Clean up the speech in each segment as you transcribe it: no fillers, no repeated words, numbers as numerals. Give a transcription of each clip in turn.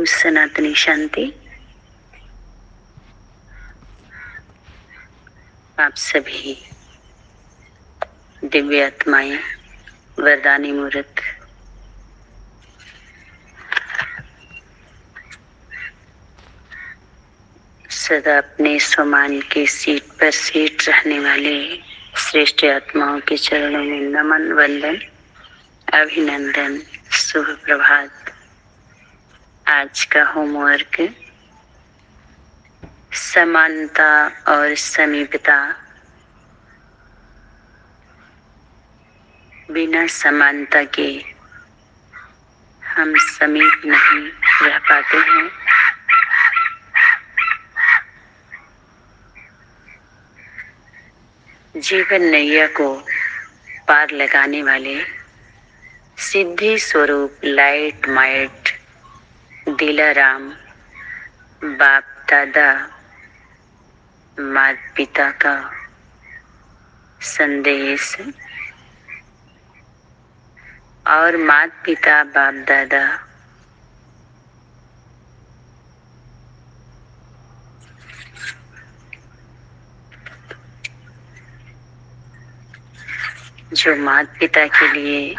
ओम सनातनी शांति। आप सभी दिव्य आत्माएं, वरदानी मूर्त, सदा अपने स्वमान की सीट पर सीट रहने वाले श्रेष्ठ आत्माओं के चरणों में नमन, वंदन, अभिनंदन, शुभ प्रभात। आज का होमवर्क समानता और समीपता। बिना समानता के हम समीप नहीं रह पाते हैं। जीवन नैया को पार लगाने वाले सिद्धि स्वरूप लाइट माइट दिलाराम बाप दादा माता पिता का संदेश और माता पिता बाप दादा जो माता पिता के लिए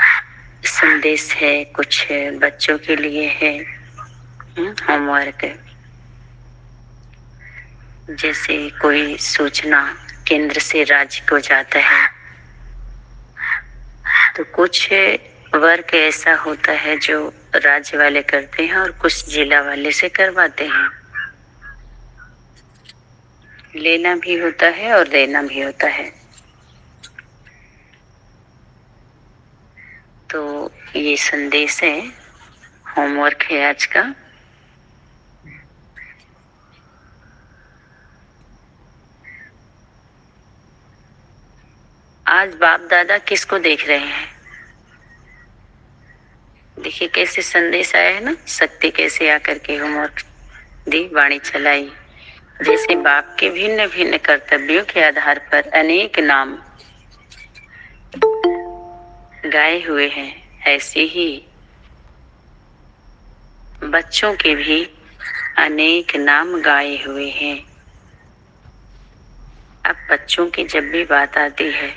संदेश है, कुछ बच्चों के लिए है होमवर्क। जैसे कोई सूचना केंद्र से राज्य को जाता है तो कुछ वर्क ऐसा होता है जो राज्य वाले करते हैं और कुछ जिला वाले से करवाते हैं। लेना भी होता है और देना भी होता है। तो ये संदेश है, होमवर्क है आज का। आज बाप दादा किसको देख रहे हैं? देखिए कैसे संदेश आया है ना, शक्ति कैसे आकर के होमवर्क दी, वाणी चलाई। जैसे बाप के भिन्न भिन्न कर्तव्यों के आधार पर अनेक नाम गाए हुए हैं, ऐसे ही बच्चों के भी अनेक नाम गाए हुए हैं। अब बच्चों की जब भी बात आती है,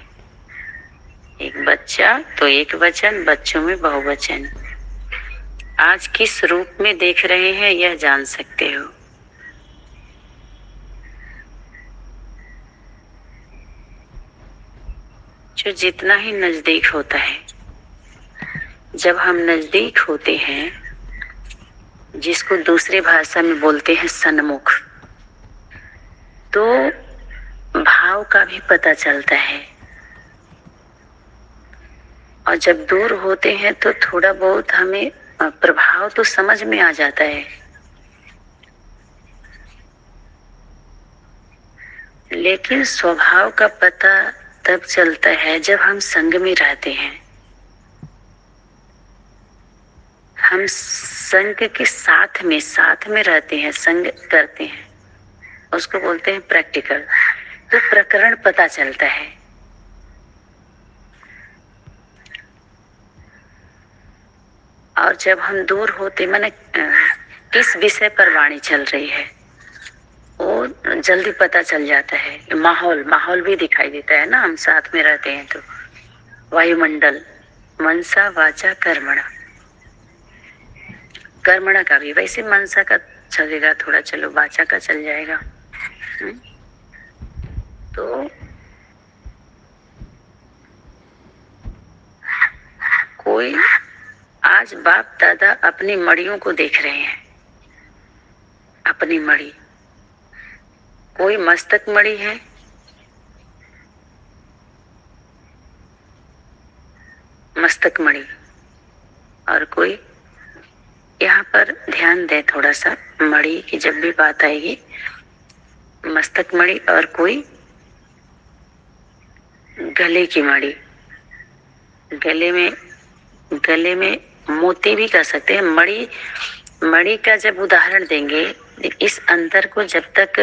एक बच्चा तो एक वचन, बच्चों में बहुवचन। आज किस रूप में देख रहे हैं यह जान सकते हो। जो जितना ही नजदीक होता है, जब हम नजदीक होते हैं, जिसको दूसरी भाषा में बोलते हैं सन्मुख, तो भाव का भी पता चलता है। और जब दूर होते हैं तो थोड़ा बहुत हमें प्रभाव तो समझ में आ जाता है, लेकिन स्वभाव का पता तब चलता है जब हम संग में रहते हैं। हम संग के साथ में रहते हैं, संग करते हैं, उसको बोलते हैं प्रैक्टिकल। तो प्रकरण पता चलता है। और जब हम दूर होते, माने किस विषय पर वाणी चल रही है वो जल्दी पता चल जाता है। माहौल भी दिखाई देता है ना, हम साथ में रहते हैं तो। वायुमंडल, मनसा वाचा कर्मणा का भी वैसे मनसा का चलेगा थोड़ा, चलो वाचा का चल जाएगा। तो कोई आज बाप दादा अपनी मड़ियों को देख रहे हैं, अपनी मड़ी। कोई मस्तक मड़ी है, मस्तक मड़ी, और कोई यहाँ पर ध्यान दे थोड़ा सा, मड़ी की जब भी बात आएगी, मस्तक मड़ी और कोई गले की मड़ी। गले में मोती भी कर सकते हैं। मड़ी का जब उदाहरण देंगे, इस अंतर को जब तक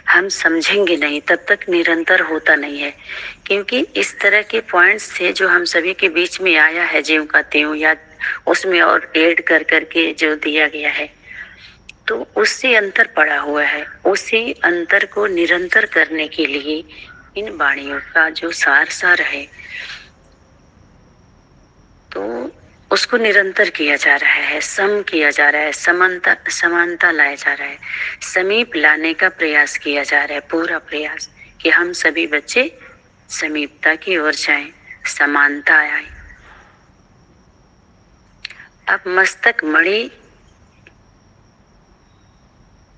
हम समझेंगे नहीं तब तक निरंतर होता नहीं है। क्योंकि इस तरह के पॉइंट्स से जो हम सभी के बीच में आया है, ज्यों का त्यों, या उसमें और ऐड कर करके जो दिया गया है, तो उससे अंतर पड़ा हुआ है। उसी अंतर को निरंतर करने के लिए इन वाणियों का जो सार है, तो उसको निरंतर किया जा रहा है, सम किया जा रहा है, समानता लाया जा रहा है, समीप लाने का प्रयास किया जा रहा है, पूरा प्रयास कि हम सभी बच्चे समीपता की ओर जाएं, समानता आए। अब मस्तक मणि,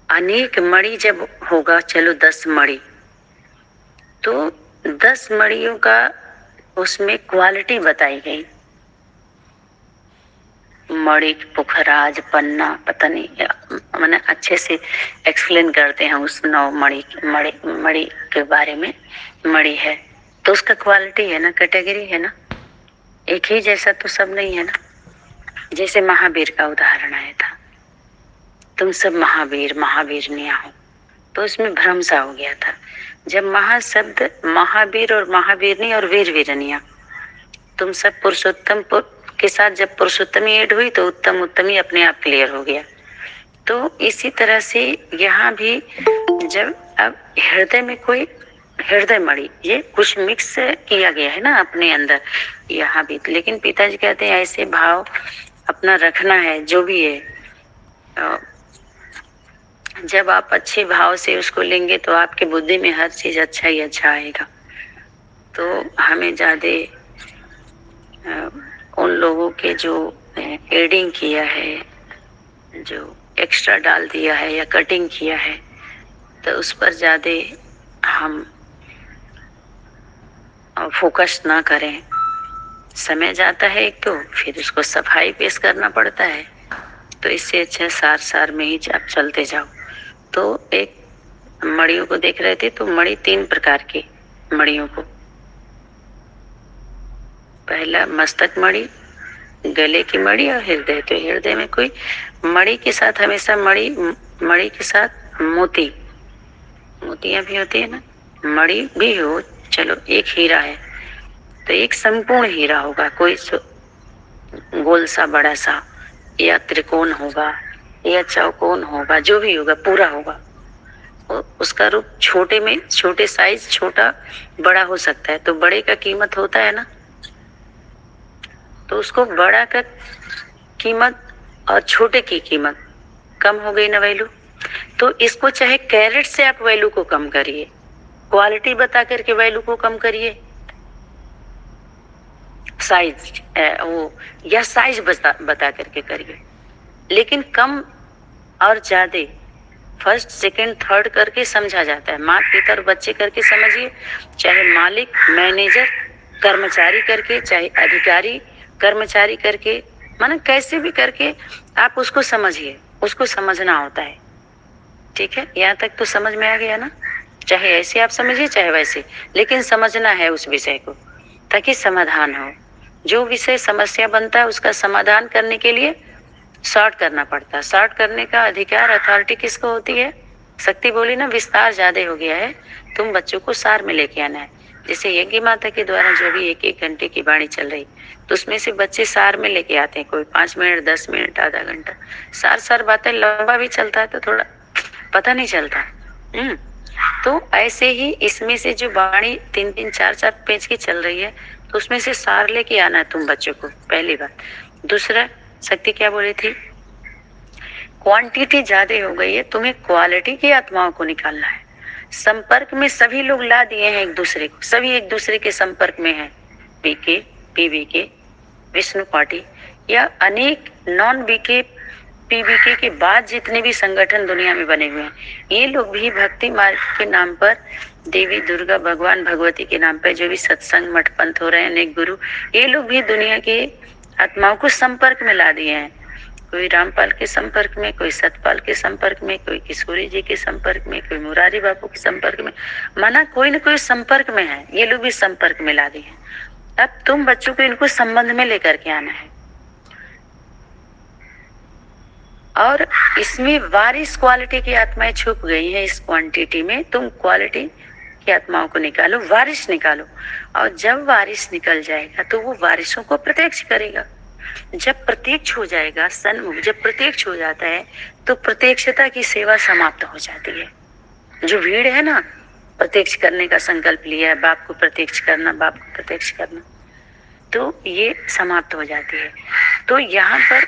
अनेक मणि जब होगा, चलो 10 मणि, तो 10 मणियों का उसमें क्वालिटी बताई गई। मणि, पुखराज, पन्ना, पता नहीं, मैंने अच्छे से एक्सप्लेन करते हैं उस 9 मणि मणि मणि के बारे में। मणि है तो उसका क्वालिटी है ना, कैटेगरी है ना, एक ही जैसा तो सब नहीं है ना। जैसे महावीर का उदाहरण आया था, तुम सब महावीर महावीरनिया हो, तो उसमें भ्रम सा हो गया था। जब महाशब्द महावीर और महावीरनी और वीर वीरनिया, तुम सब पुरुषोत्तम के साथ जब पुरुषोत्तमी ऐड हुई तो उत्तम उत्तमी अपने आप क्लियर हो गया। तो इसी तरह से यहाँ भी जब अब हृदय में कोई हृदय मणि, ये कुछ मिक्स किया गया है ना अपने अंदर यहाँ भी, लेकिन पिताजी कहते हैं ऐसे भाव अपना रखना है जो भी है। जब आप अच्छे भाव से उसको लेंगे तो आपकी बुद्धि में हर चीज अच्छा ही अच्छा आएगा। तो हमें ज्यादा उन लोगों के जो एडिंग किया है, जो एक्स्ट्रा डाल दिया है या कटिंग किया है, तो उस पर ज्यादा हम फोकस ना करें। समय जाता है एक, तो फिर उसको सफाई पेश करना पड़ता है, तो इससे अच्छा सार में ही आप चलते जाओ। तो एक मणियों को देख रहे थे, तो मणि 3 प्रकार के मणियों को, पहला मस्तक मणि, गले की मणि और हृदय। तो हृदय में कोई मणि के साथ हमेशा मणि के साथ मोतियां भी होती है ना, मणि भी हो, चलो एक हीरा है तो एक संपूर्ण हीरा होगा, कोई गोल सा बड़ा सा या त्रिकोण होगा या चौकोन होगा, जो भी होगा पूरा होगा। उसका रूप छोटे में, छोटे साइज छोटा बड़ा हो सकता है, तो बड़े का कीमत होता है ना, तो उसको बड़ा का कीमत और छोटे की कीमत कम हो गई ना वैल्यू। तो इसको चाहे कैरेट से आप वैल्यू को कम करिए, क्वालिटी बता करके वैल्यू को कम करिए, साइज वो या साइज बता करके करिए, लेकिन कम और ज्यादा फर्स्ट सेकंड थर्ड करके समझा जाता है। माँ पिता और बच्चे करके समझिए, चाहे मालिक मैनेजर कर्मचारी करके, चाहे अधिकारी कर्मचारी करके, माने कैसे भी करके आप उसको समझिए, उसको समझना होता है। ठीक है, यहाँ तक तो समझ में आ गया ना। चाहे ऐसे आप समझिए चाहे वैसे, लेकिन समझना है उस विषय को ताकि समाधान हो। जो विषय समस्या बनता है उसका समाधान करने के लिए शॉर्ट करना पड़ता है। शॉर्ट करने का अधिकार अथॉरिटी किसको होती है? शक्ति बोली ना, विस्तार ज्यादा हो गया है, तुम बच्चों को सार में लेके आना है। जैसे यज्ञ माता के द्वारा जो भी 1-1 घंटे की वाणी चल रही, तो उसमें से बच्चे सार में लेके आते हैं, कोई 5 मिनट 10 मिनट आधा घंटा, सार बातें लंबा भी चलता है तो थोड़ा पता नहीं चलता। तो ऐसे ही इसमें से जो वाणी 3-3 4-4 पेज की चल रही है, तो उसमें से सार लेके आना है तुम बच्चों को, पहली बात। दूसरा, शक्ति क्या बोली थी, क्वांटिटी ज्यादा हो गई है, तुम्हें क्वालिटी की आत्माओं को निकालना है। संपर्क में सभी लोग ला दिए हैं एक दूसरे को, सभी एक दूसरे के संपर्क में हैं, बीके, पीवीके, विष्णु पार्टी या अनेक नॉन बीके पीवीके के बाद जितने भी संगठन दुनिया में बने हुए हैं, ये लोग भी भक्ति मार्ग के नाम पर, देवी दुर्गा भगवान भगवती के नाम पर जो भी सत्संग मठ पंथ हो रहे हैं, अनेक गुरु, ये लोग भी दुनिया के आत्माओं को संपर्क में ला दिए हैं। कोई रामपाल के संपर्क में, कोई सतपाल के संपर्क में, कोई किशोरी जी के संपर्क में, कोई मुरारी बापू के संपर्क में, माना कोई न कोई संपर्क में है, ये लोग भी संपर्क में ला दिए हैं। अब तुम बच्चों को इनको संबंध में लेकर के आना है। और इसमें वारिस क्वालिटी की आत्माएं छुप गई हैं इस क्वांटिटी में, तुम क्वालिटी की आत्माओं को निकालो, वारिस निकालो। और जब वारिस निकल जाएगा तो वो वारिसों को प्रत्यक्ष करेगा। जब प्रत्यक्ष हो जाएगा, सन्मुख जब प्रत्यक्ष हो जाता है तो प्रत्यक्षता की सेवा समाप्त हो जाती है। जो भीड़ है ना, प्रत्यक्ष करने का संकल्प लिया है, बाप को प्रत्यक्ष करना, बाप को प्रत्यक्ष करना, तो ये समाप्त हो जाती है। तो यहाँ पर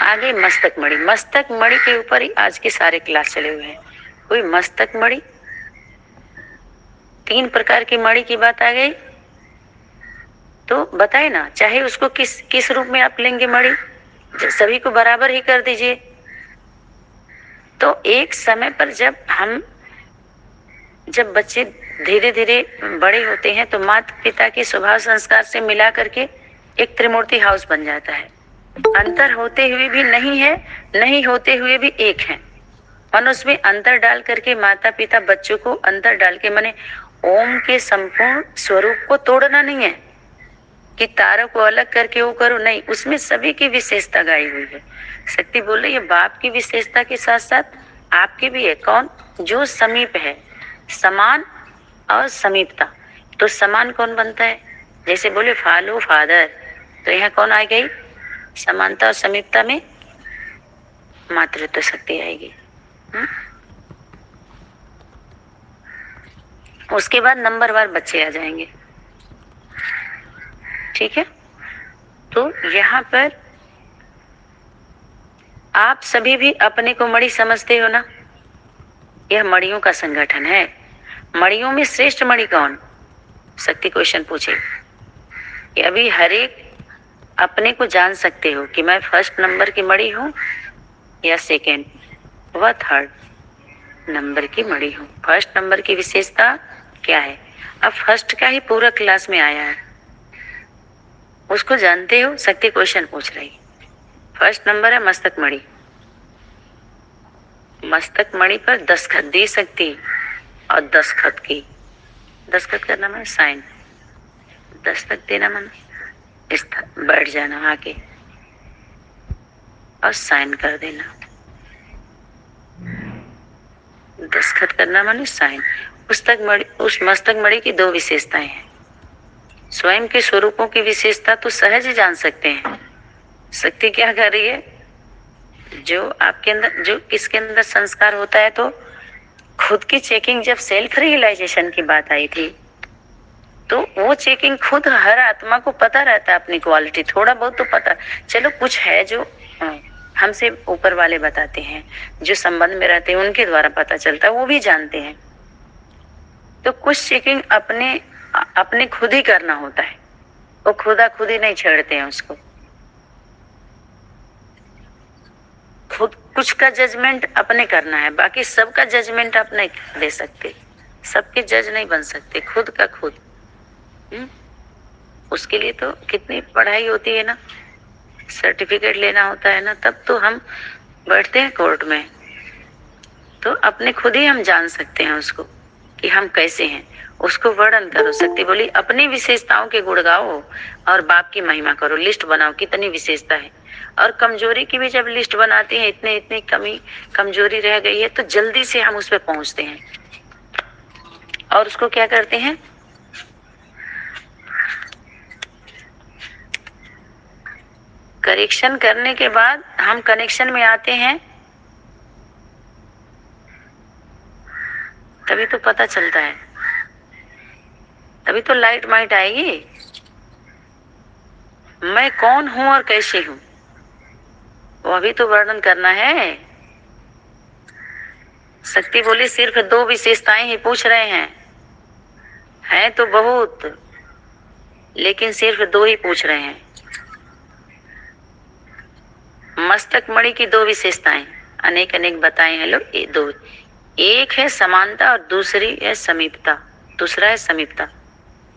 आगे मस्तक मणि, मस्तक मणि के ऊपर ही आज के सारे क्लास चले हुए हैं। कोई मस्तक मणि, 3 प्रकार की मणि की बात आ गई, तो बताए ना, चाहे उसको किस किस रूप में आप लेंगे मणि, सभी को बराबर ही कर दीजिए। तो एक समय पर जब बच्चे धीरे धीरे बड़े होते हैं तो माता पिता के स्वभाव संस्कार से मिला करके एक त्रिमूर्ति हाउस बन जाता है। अंतर होते हुए भी नहीं है, नहीं होते हुए भी एक है। और उसमें अंतर डाल करके माता पिता बच्चों को अंतर डाल के, माने ओम के संपूर्ण स्वरूप को तोड़ना नहीं है कि तारों को अलग करके वो करो, नहीं, उसमें सभी की विशेषता गाई हुई है। शक्ति बोल रही है बाप की विशेषता के साथ साथ आपकी भी है। कौन? जो समीप है, समान और समीपता। तो समान कौन बनता है? जैसे बोले फॉलो फादर, तो यहाँ कौन आ गई? समानता और समीपता में मातृत्व शक्ति आएगी। उसके बाद नंबरवार बच्चे आ जाएंगे। ठीक है, तो यहाँ पर आप सभी भी अपने को मणि समझते हो ना। यह मणियों का संगठन है। मणियों में श्रेष्ठ मणि कौन? शक्ति क्वेश्चन पूछे। ये अभी हर एक अपने को जान सकते हो कि मैं फर्स्ट नंबर की मणि हूं या सेकेंड व थर्ड नंबर की मणि हूं। फर्स्ट नंबर की विशेषता क्या है? अब फर्स्ट का ही पूरा क्लास में आया है, उसको जानते हो? शक्ति क्वेश्चन पूछ रही। फर्स्ट नंबर है मस्तक मणि। मस्तक मणि पर दस्तखत दी सकती और दस्तखत की, दस्तखत करना माने साइन, दस्तखत देना माने बैठ जाना आके और साइन कर देना। दस्तखत करना माने साइन। उस मस्तक मणि की 2 विशेषताएं हैं। स्वयं के स्वरूपों की विशेषता तो सहज ही जान सकते हैं। शक्ति क्या कर रही है? जो आपके अंदर, जो किसके अंदर संस्कार होता है, तो खुद की चेकिंग, जब सेल्फ रियलाइजेशन की बात आई थी तो वो चेकिंग खुद हर आत्मा को पता रहता है अपनी क्वालिटी, थोड़ा बहुत तो पता। चलो कुछ है जो हमसे ऊपर वाले बताते हैं, जो संबंध में रहते हैं उनके द्वारा पता चलता है, वो भी जानते हैं। तो कुछ चेकिंग अपने खुद ही करना होता है, वो खुदा खुद ही नहीं छेड़ते हैं उसको। खुद कुछ का जजमेंट अपने करना है, बाकी सबका जजमेंट आप नहीं दे सकते, सबके जज नहीं बन सकते, खुद का खुद। उसके लिए तो कितनी पढ़ाई होती है ना, सर्टिफिकेट लेना होता है ना, तब तो हम बैठते हैं कोर्ट में। तो अपने खुद ही हम जान सकते हैं उसको कि हम कैसे हैं, उसको वर्णन करो। शक्ति बोली अपनी विशेषताओं के गुण गाओ और बाप की महिमा करो। लिस्ट बनाओ कितनी विशेषता है, और कमजोरी की भी जब लिस्ट बनाते हैं, इतने इतनी कमजोरी रह गई है, तो जल्दी से हम उस पर पहुंचते हैं और उसको क्या करते हैं, करेक्शन करने के बाद हम कनेक्शन में आते हैं, तभी तो पता चलता है, तभी तो लाइट माइट आएगी। मैं कौन हूं और कैसे हूं, वो अभी तो वर्णन करना है। शक्ति बोली सिर्फ 2 विशेषताएं ही पूछ रहे हैं तो बहुत, लेकिन सिर्फ 2 ही पूछ रहे हैं। मस्तक मणि की 2 विशेषताएं अनेक अनेक बताए हैं लोग, ये 2, एक है समानता और दूसरी है समीपता। दूसरा है समीपता,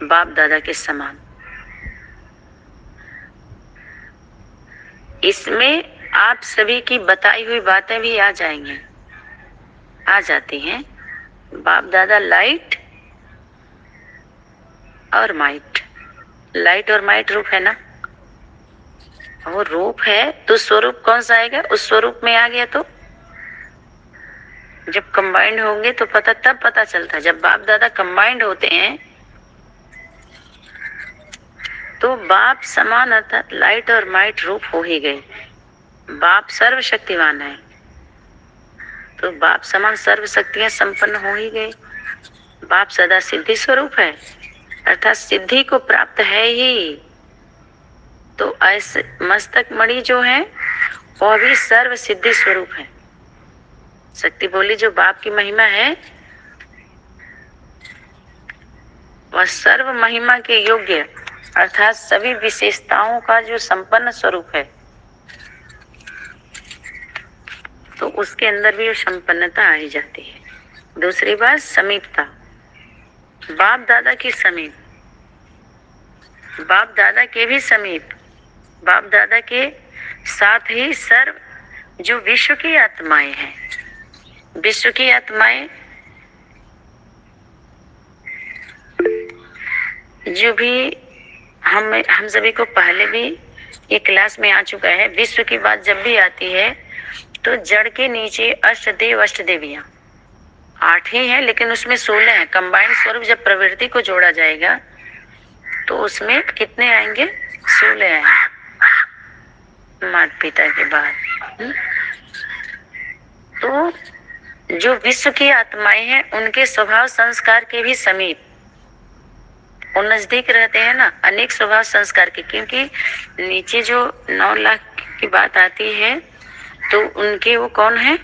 बाप दादा के समान। इसमें आप सभी की बताई हुई बातें भी आ जाएंगी, आ जाती हैं। बाप दादा लाइट और माइट, लाइट और माइट रूप है ना, वो रूप है तो स्वरूप कौन सा आएगा, उस स्वरूप में आ गया। तो जब कंबाइंड होंगे तो तब पता चलता है। जब बाप दादा कंबाइंड होते हैं तो बाप समान अर्थात लाइट और माइट रूप हो ही गए। बाप सर्वशक्तिवान है, तो बाप समान सर्व शक्तियां संपन्न हो ही गए। बाप सदा सिद्धि स्वरूप है, अर्थात सिद्धि को प्राप्त है ही। तो ऐसे मस्तक मणि जो है वह भी सर्व सिद्धि स्वरूप है। शक्ति बोली जो बाप की महिमा है वह सर्व महिमा के योग्य अर्थात सभी विशेषताओं का जो संपन्न स्वरूप है, तो उसके अंदर भी वो संपन्नता आ ही जाती है। दूसरी बात समीपता, बाप दादा की समीप, बाप दादा के भी समीप, बाप दादा के साथ ही सर्व जो विश्व की आत्माएं हैं, विश्व की आत्माएं जो भी हम सभी को पहले भी ये क्लास में आ चुका है। विश्व की बात जब भी आती है तो जड़ के नीचे अष्टदेव अष्ट देवियां 8 ही है, लेकिन उसमें 16 है। कंबाइंड स्वरूप जब प्रवृत्ति को जोड़ा जाएगा तो उसमें कितने आएंगे? 16 आएंगे माता पिता के बाद। तो जो विश्व की आत्माएं हैं उनके स्वभाव संस्कार के भी समीप वो नजदीक रहते हैं ना, अनेक स्वभाव संस्कार के। क्योंकि नीचे जो 9 लाख की बात आती है तो उनके वो कौन है?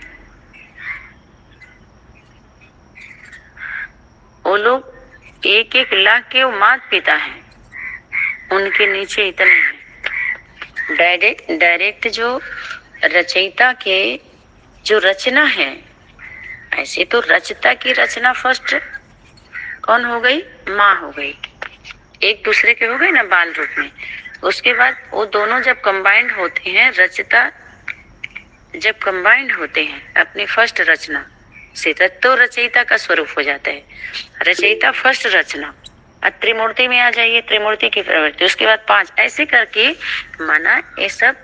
वो लोग 1-1 लाख के वो माता पिता हैं, उनके नीचे इतने हैं। डायरेक्ट जो रचयिता के जो रचना है, ऐसे तो रचता की रचना फर्स्ट कौन हो गई? माँ हो गई, एक दूसरे के हो गए ना बाल रूप में। उसके बाद वो दोनों जब कंबाइंड होते हैं, रचता जब कंबाइंड होते हैं अपनी फर्स्ट रचना से, तो रचयिता का स्वरूप हो जाता है। रचयिता फर्स्ट रचना, त्रिमूर्ति में आ जाइए, त्रिमूर्ति की प्रवृत्ति, उसके बाद 5, ऐसे करके माना ये सब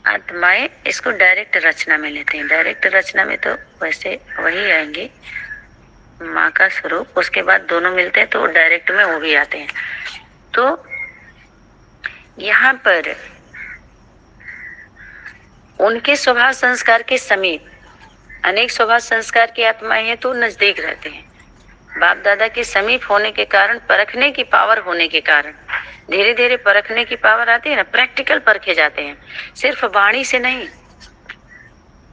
आत्माएं इसको डायरेक्ट रचना में लेते हैं। डायरेक्ट रचना में तो वैसे वही आएंगे माँ का स्वरूप, उसके बाद दोनों मिलते हैं तो डायरेक्ट में वो भी आते हैं। तो यहाँ पर उनके स्वभाव संस्कार के समीप अनेक स्वभाव संस्कार की आत्माएं हैं तो नजदीक रहते हैं। बाप दादा के समीप होने के कारण, परखने की पावर होने के कारण, धीरे धीरे परखने की पावर आती है ना, प्रैक्टिकल परखे जाते हैं, सिर्फ वाणी से नहीं।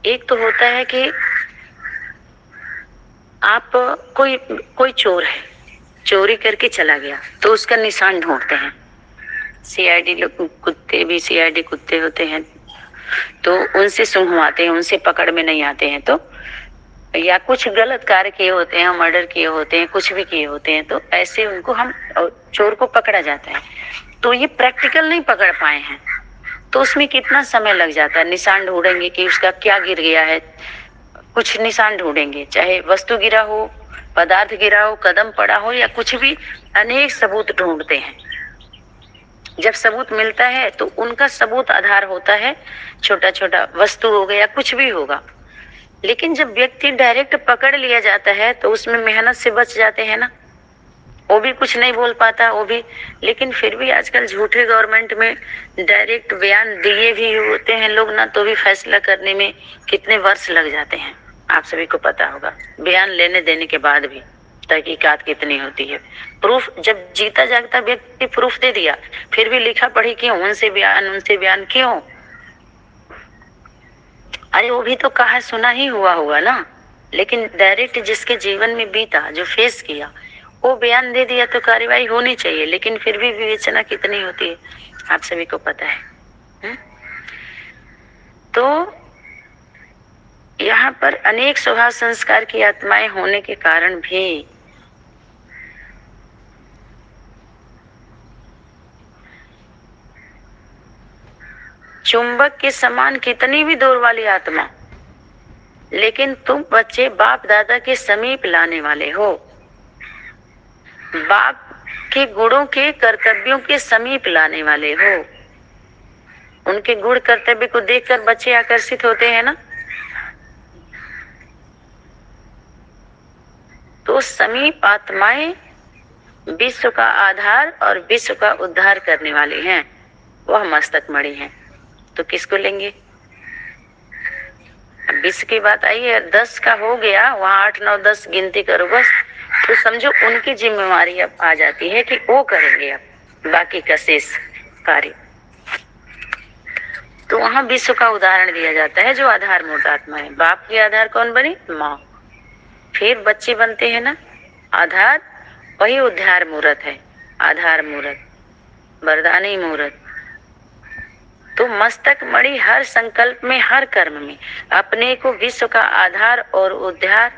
एक तो होता है कि आप कोई चोर है, चोरी करके चला गया तो उसका निशान ढूंढते हैं। सीआईडी लोग, कुत्ते भी सीआईडी कुत्ते होते हैं तो उनसे सूंघवाते हैं, उनसे पकड़ में नहीं आते हैं। तो या कुछ गलत कार्य किए होते हैं, मर्डर किए होते हैं, कुछ भी किए होते हैं, तो ऐसे उनको हम चोर को पकड़ा जाता है। तो ये प्रैक्टिकल नहीं पकड़ पाए हैं तो उसमें कितना समय लग जाता है। निशान ढूंढेंगे कि उसका क्या गिर गया है, कुछ निशान ढूंढेंगे, चाहे वस्तु गिरा हो, पदार्थ गिरा हो, कदम पड़ा हो, या कुछ भी, अनेक सबूत ढूंढते हैं। जब सबूत मिलता है तो उनका सबूत आधार होता है, छोटा छोटा वस्तु हो गया, कुछ भी होगा। लेकिन जब व्यक्ति डायरेक्ट पकड़ लिया जाता है तो उसमें मेहनत से बच जाते हैं ना, वो भी कुछ नहीं बोल पाता वो भी। लेकिन फिर भी आजकल झूठे गवर्नमेंट में डायरेक्ट बयान दिए भी होते हैं लोग ना, तो भी फैसला करने में कितने वर्ष लग जाते हैं, आप सभी को पता होगा। बयान लेने देने के बाद भी तहकीकात कितनी होती है। प्रूफ, जब जीता जागता व्यक्ति प्रूफ दे दिया फिर भी लिखा पढ़ी क्यों, उनसे बयान क्यों? अरे वो भी तो कहा सुना ही हुआ होगा ना, लेकिन डायरेक्ट जिसके जीवन में बीता, जो फेस किया, वो बयान दे दिया तो कार्रवाई होनी चाहिए। लेकिन फिर भी विवेचना कितनी होती है, आप सभी को पता है। तो यहाँ पर अनेक स्वभाव संस्कार की आत्माएं होने के कारण भी चुंबक के समान कितनी भी दूर वाली आत्मा, लेकिन तुम बच्चे बाप दादा के समीप लाने वाले हो। बाप के गुणों के, कर्तव्यों के समीप लाने वाले हो। उनके गुण कर्तव्य को देखकर बच्चे आकर्षित होते हैं ना। तो समीप आत्माएं विश्व का आधार और विश्व का उद्धार करने वाली हैं, वह मस्तक मणि है। तो किसको लेंगे? विश्व की बात आई है, 10 का हो गया, वहां 8 9 10 गिनती करो बस, तो समझो उनकी जिम्मेवारी अब आ जाती है कि वो करेंगे अब बाकी का शेष कार्य। तो वहां विश्व का उदाहरण दिया जाता है जो आधार मूर्त आत्मा है। बाप की आधार कौन बनी? माँ। फिर बच्चे बनते हैं ना, आधार वही उद्धार मूर्त है, आधार मूर्त, वरदानी मूर्त। तो मस्तक मणि हर संकल्प में, हर कर्म में अपने को विश्व का आधार और उद्धार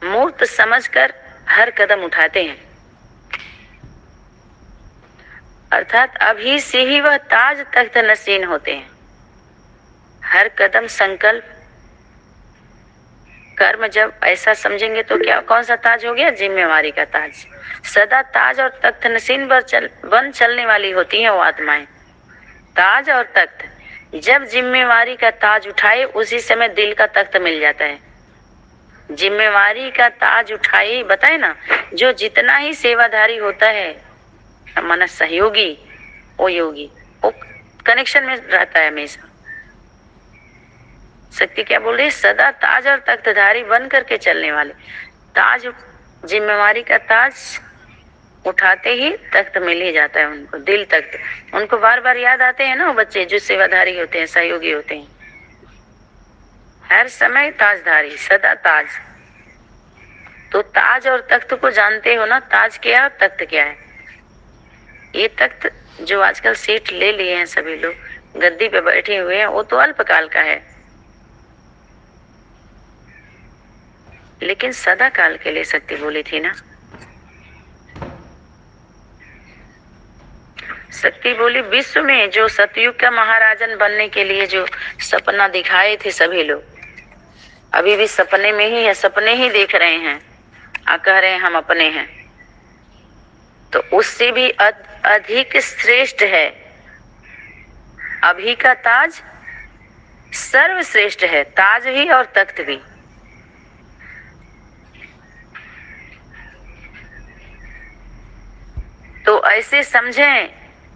मूर्त समझकर हर कदम उठाते हैं। अर्थात अभी से ही वह ताज तख्त नसीन होते हैं। हर कदम संकल्प कर्म जब ऐसा समझेंगे तो क्या, कौन सा ताज हो गया? जिम्मेवारी का ताज। सदा ताज और तख्त नसीन बन चलने वाली होती हैं वो आत्माएं। ताज और तख्त, जब जिम्मेवारी का ताज उठाए उसी समय दिल का तख्त मिल जाता है। जिम्मेवारी का ताज उठाए, बताए ना, जो जितना ही सेवाधारी होता है, माना सहयोगी, वो योगी, वो कनेक्शन में रहता है हमेशा। शक्ति क्या बोल रही है? सदा ताज और तख्तधारी बन करके चलने वाले। ताज, जिम्मेवारी का ताज उठाते ही तख्त मिल ही जाता है उनको, दिल तख्त। उनको बार बार याद आते हैं ना वो बच्चे जो सेवाधारी होते हैं, सहयोगी होते हैं, हर समय ताजधारी, सदा ताज। तो ताज और तख्त को जानते हो ना, ताज क्या है, तख्त क्या है। ये तख्त जो आजकल सीट ले लिए हैं सभी लोग, गद्दी पे बैठे हुए हैं, वो तो अल्पकाल का है, लेकिन सदा काल के लिए शक्ति बोली थी ना। शक्ति बोली विश्व में जो सतयुग का महाराजन बनने के लिए जो सपना दिखाए थे सभी लोग, अभी भी सपने में ही है, सपने ही देख रहे हैं, कह रहे हैं हम अपने हैं। तो उससे भी अधिक श्रेष्ठ है अभी का ताज, सर्वश्रेष्ठ है ताज भी और तख्त भी। तो ऐसे समझें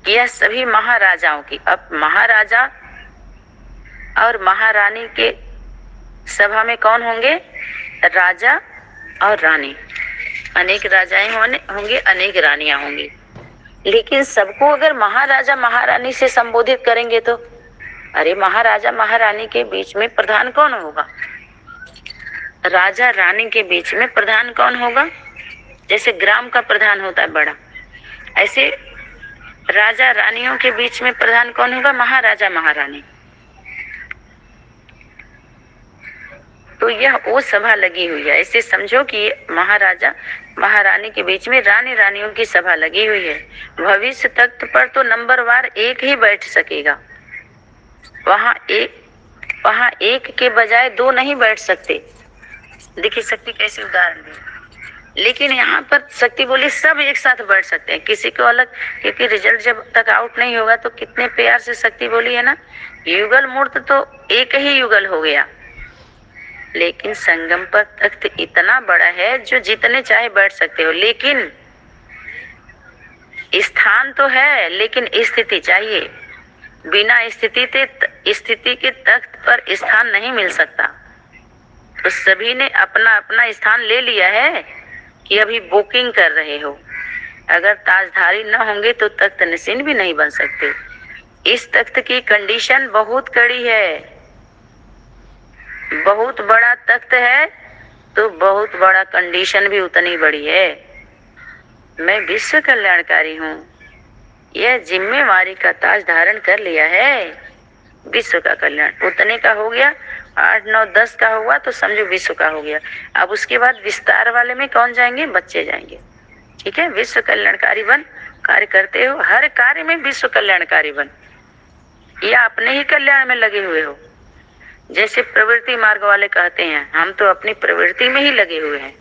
कि यह सभी महाराजाओं की, अब महाराजा और महारानी के सभा में कौन होंगे? राजा और रानी। अनेक राजाएं होंगे, अनेक रानियां होंगी, लेकिन सबको अगर महाराजा महारानी से संबोधित करेंगे तो, अरे महाराजा महारानी के बीच में प्रधान कौन होगा? राजा रानी के बीच में प्रधान कौन होगा? जैसे ग्राम का प्रधान होता है बड़ा, ऐसे राजा रानियों के बीच में प्रधान कौन होगा? महाराजा महारानी। तो यह वो सभा लगी हुई है, ऐसे समझो कि महाराजा महारानी के बीच में रानी रानियों की सभा लगी हुई है। भविष्य तख्त पर तो नंबरवार एक ही बैठ सकेगा, वहां एक के बजाय दो नहीं बैठ सकते। देखिए शक्ति कैसे उदाहरण दी। लेकिन यहाँ पर शक्ति बोली सब एक साथ बैठ सकते हैं, किसी को अलग, क्योंकि रिजल्ट जब तक आउट नहीं होगा तो कितने प्यार से शक्ति बोली है ना, युगल मूर्त तो एक ही युगल हो गया, लेकिन संगम पर तख्त इतना बड़ा है जो जितने चाहे बैठ सकते हो। लेकिन स्थान तो है, लेकिन स्थिति चाहिए। बिना स्थिति के तख्त पर स्थान नहीं मिल सकता। तो सभी ने अपना अपना स्थान ले लिया है कि अभी बुकिंग कर रहे हो। अगर ताजधारी न होंगे तो तख्त नसीन भी नहीं बन सकते। इस तख्त की कंडीशन बहुत कड़ी है। बहुत बड़ा तख्त है तो बहुत बड़ा कंडीशन भी उतनी बड़ी है। मैं विश्व कल्याणकारी हूँ, यह जिम्मेवारी का ताज धारण कर लिया है। विश्व का कल्याण उतने का हो गया, 8 9 10 का हुआ तो समझो विश्व का हो गया। अब उसके बाद विस्तार वाले में कौन जाएंगे? बच्चे जाएंगे। ठीक है, विश्व कल्याणकारी बन, कार्य करते हो, हर कार्य में विश्व कल्याणकारी बन, या अपने ही कल्याण में लगे हुए हो। जैसे प्रवृत्ति मार्ग वाले कहते हैं हम तो अपनी प्रवृत्ति में ही लगे हुए हैं।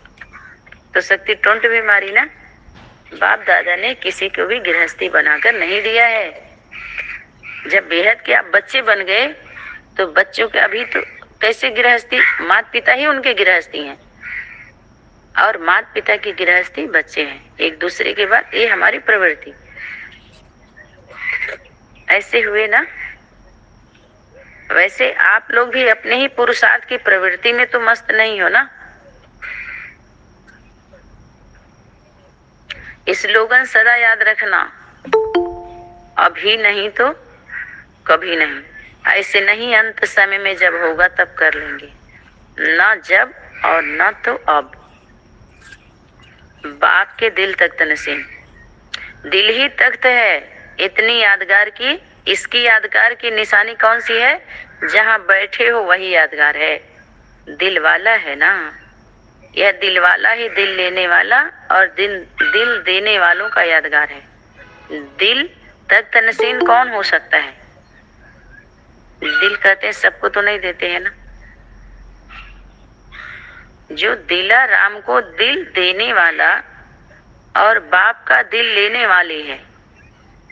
तो शक्ति टोंट भी मारी ना, बाप दादा ने किसी को भी गृहस्थी बनाकर नहीं दिया है। जब बेहद के आप बच्चे बन गए तो बच्चों के अभी तो कैसे गृहस्थी, माता पिता ही उनके गृहस्थी हैं। और माता पिता की गृहस्थी बच्चे हैं, एक दूसरे के बाद ये हमारी प्रवृत्ति। ऐसे हुए ना। वैसे आप लोग भी अपने ही पुरुषार्थ की प्रवृत्ति में तो मस्त नहीं हो ना। स्लोगन सदा याद रखना, अभी नहीं तो कभी नहीं। ऐसे नहीं, अंत समय में जब होगा तब कर लेंगे, ना जब और ना तो अब। बाप के दिल तख्त नसीब, दिल ही तख्त है इतनी यादगार की। इसकी यादगार की निशानी कौन सी है? जहां बैठे हो वही यादगार है। दिल वाला है ना, यह दिल वाला ही दिल लेने वाला और दिल देने वालों का यादगार है। दिल तख्त नसीन कौन हो सकता है? दिल कहते हैं सबको तो नहीं देते हैं ना। जो दिला राम को दिल देने वाला और बाप का दिल लेने वाले है।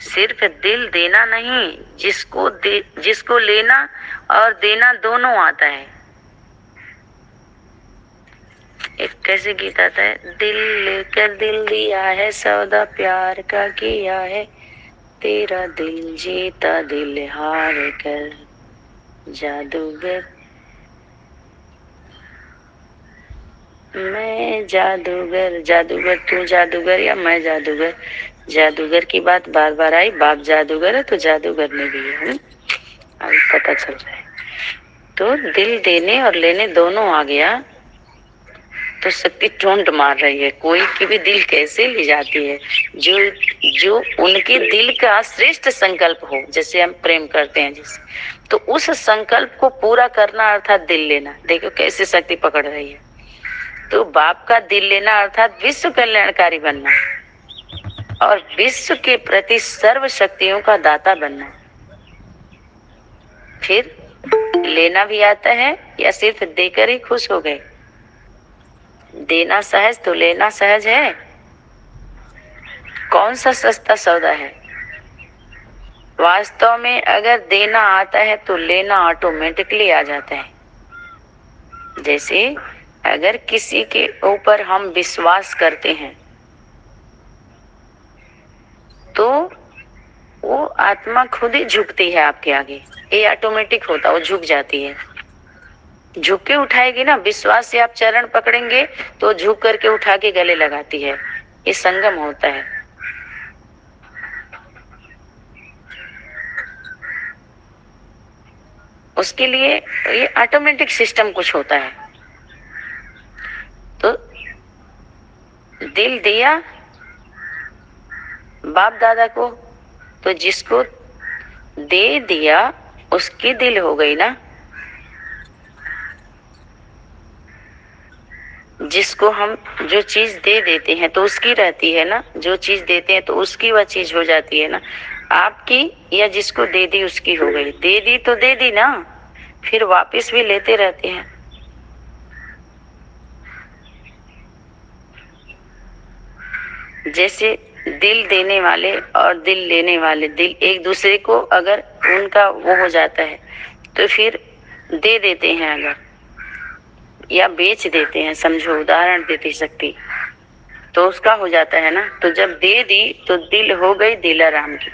सिर्फ दिल देना नहीं, जिसको लेना और देना दोनों आता है। एक कैसे गीत आता है, दिल लेकर दिल दिया है, सौदा प्यार का किया है, तेरा दिल जीता दिल हार कर जादूगर। मैं जादूगर, जादूगर तू जादूगर या मैं जादूगर। जादूगर की बात बार बार आई, बाप जादूगर है तो जादूगर ने भी है। अभी पता चल रहा है। तो दिल देने और लेने दोनों आ गया तो शक्ति टोंट मार रही है। कोई की भी दिल कैसे ली जाती है? जो उनके दिल का श्रेष्ठ संकल्प हो, जैसे हम प्रेम करते हैं जिसे, तो उस संकल्प को पूरा करना अर्थात दिल लेना। देखो कैसे शक्ति पकड़ रही है। तो बाप का दिल लेना अर्थात विश्व कल्याणकारी बनना और विश्व के प्रति सर्व शक्तियों का दाता बनना। फिर लेना भी आता है या सिर्फ देकर ही खुश हो गए? देना सहज तो लेना सहज है। कौन सा सस्ता सौदा है? वास्तव में अगर देना आता है तो लेना ऑटोमेटिकली आ जाता है। जैसे अगर किसी के ऊपर हम विश्वास करते हैं तो वो आत्मा खुद ही झुकती है आपके आगे। ये ऑटोमेटिक होता, वो झुक जाती है। झुक के उठाएगी ना। विश्वास से आप चरण पकड़ेंगे तो झुक करके उठा के गले लगाती है। ये संगम होता है। उसके लिए ये ऑटोमेटिक सिस्टम कुछ होता है। तो दिल दिया बाप दादा को, तो जिसको दे दिया उसकी दिल हो गई ना। जिसको हम जो चीज दे देते हैं तो उसकी रहती है ना। जो चीज देते हैं तो उसकी वह चीज हो जाती है ना। आपकी या जिसको दे दी उसकी हो गई। दे दी तो दे दी ना, फिर वापस भी लेते रहते हैं। जैसे दिल देने वाले और दिल लेने वाले, दिल एक दूसरे को अगर उनका वो हो जाता है तो फिर दे देते हैं अगर, या बेच देते हैं। समझो उदाहरण देती शक्ति, तो उसका हो जाता है ना। तो जब दे दी तो दिल हो गई दिलाराम की।